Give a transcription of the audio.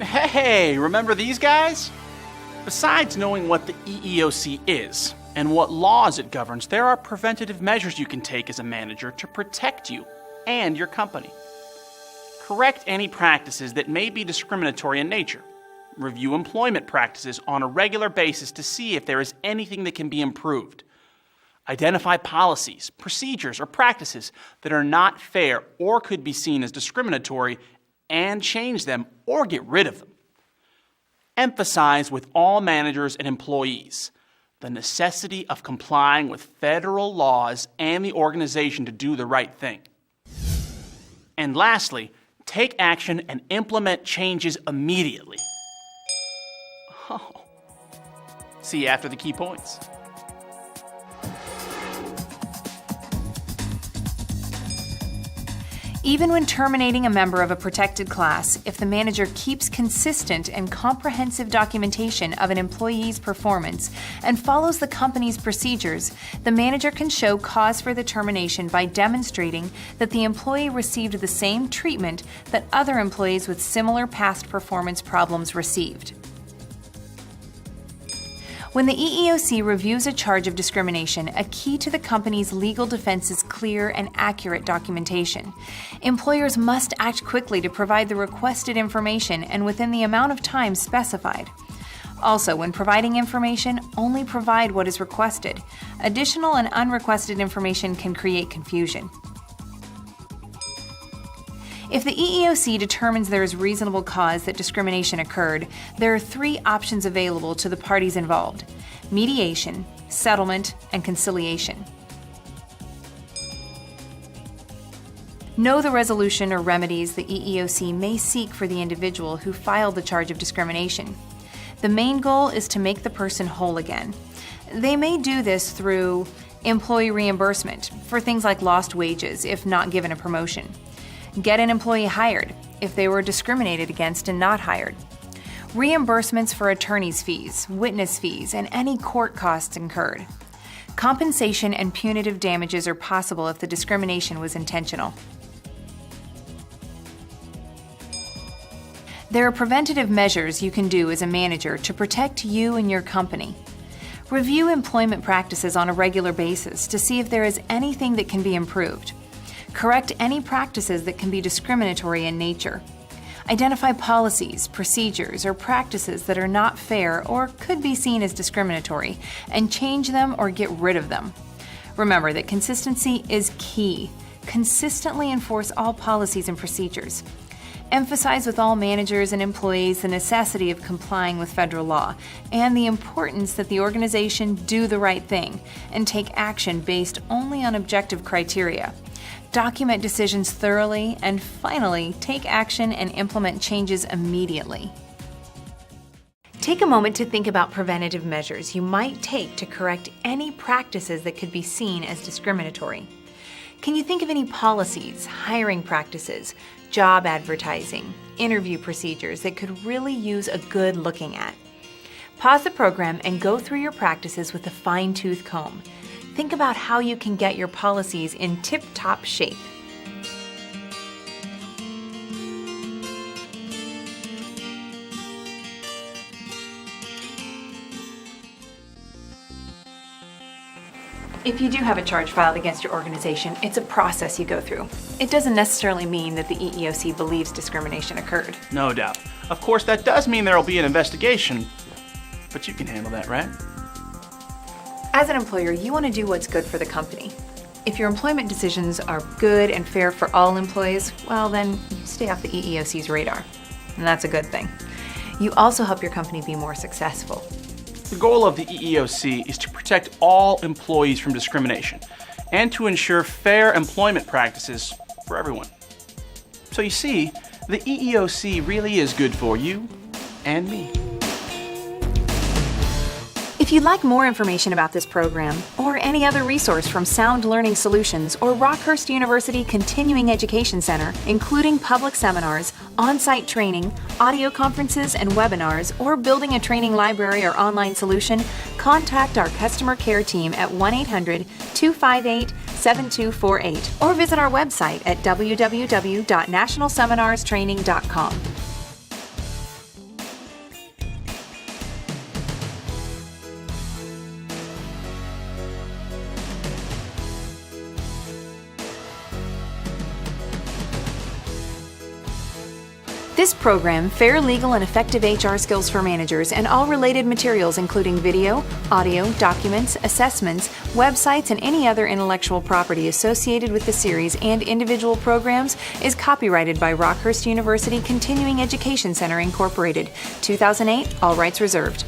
Hey, remember these guys? Besides knowing what the EEOC is and what laws it governs, there are preventative measures you can take as a manager to protect you and your company. Correct any practices that may be discriminatory in nature. Review employment practices on a regular basis to see if there is anything that can be improved. Identify policies, procedures, or practices that are not fair or could be seen as discriminatory and change them or get rid of them. Emphasize with all managers and employees the necessity of complying with federal laws and the organization to do the right thing. And lastly, take action and implement changes immediately. Oh. See you after the key points. Even when terminating a member of a protected class, if the manager keeps consistent and comprehensive documentation of an employee's performance and follows the company's procedures, the manager can show cause for the termination by demonstrating that the employee received the same treatment that other employees with similar past performance problems received. When the EEOC reviews a charge of discrimination, a key to the company's legal defense is clear and accurate documentation. Employers must act quickly to provide the requested information and within the amount of time specified. Also, when providing information, only provide what is requested. Additional and unrequested information can create confusion. If the EEOC determines there is reasonable cause that discrimination occurred, there are 3 options available to the parties involved: mediation, settlement, and conciliation. Know the resolution or remedies the EEOC may seek for the individual who filed the charge of discrimination. The main goal is to make the person whole again. They may do this through employee reimbursement for things like lost wages if not given a promotion. Get an employee hired if they were discriminated against and not hired. Reimbursements for attorney's fees, witness fees, and any court costs incurred. Compensation and punitive damages are possible if the discrimination was intentional. There are preventative measures you can do as a manager to protect you and your company. Review employment practices on a regular basis to see if there is anything that can be improved. Correct any practices that can be discriminatory in nature. Identify policies, procedures, or practices that are not fair or could be seen as discriminatory, and change them or get rid of them. Remember that consistency is key. Consistently enforce all policies and procedures. Emphasize with all managers and employees the necessity of complying with federal law and the importance that the organization do the right thing and take action based only on objective criteria. Document decisions thoroughly, and finally, take action and implement changes immediately. Take a moment to think about preventative measures you might take to correct any practices that could be seen as discriminatory. Can you think of any policies, hiring practices, job advertising, interview procedures that could really use a good looking at? Pause the program and go through your practices with a fine-tooth comb. Think about how you can get your policies in tip-top shape. If you do have a charge filed against your organization, it's a process you go through. It doesn't necessarily mean that the EEOC believes discrimination occurred. No doubt. Of course, that does mean there will be an investigation, but you can handle that, right? As an employer, you want to do what's good for the company. If your employment decisions are good and fair for all employees, well then you stay off the EEOC's radar, and that's a good thing. You also help your company be more successful. The goal of the EEOC is to protect all employees from discrimination and to ensure fair employment practices for everyone. So you see, the EEOC really is good for you and me. If you'd like more information about this program or any other resource from Sound Learning Solutions or Rockhurst University Continuing Education Center, including public seminars, on-site training, audio conferences and webinars, or building a training library or online solution, contact our customer care team at 1-800-258-7248 or visit our website at www.nationalseminarstraining.com. This program, Fair, Legal, and Effective HR Skills for Managers, and all related materials including video, audio, documents, assessments, websites, and any other intellectual property associated with the series and individual programs is copyrighted by Rockhurst University Continuing Education Center, Incorporated. 2008, all rights reserved.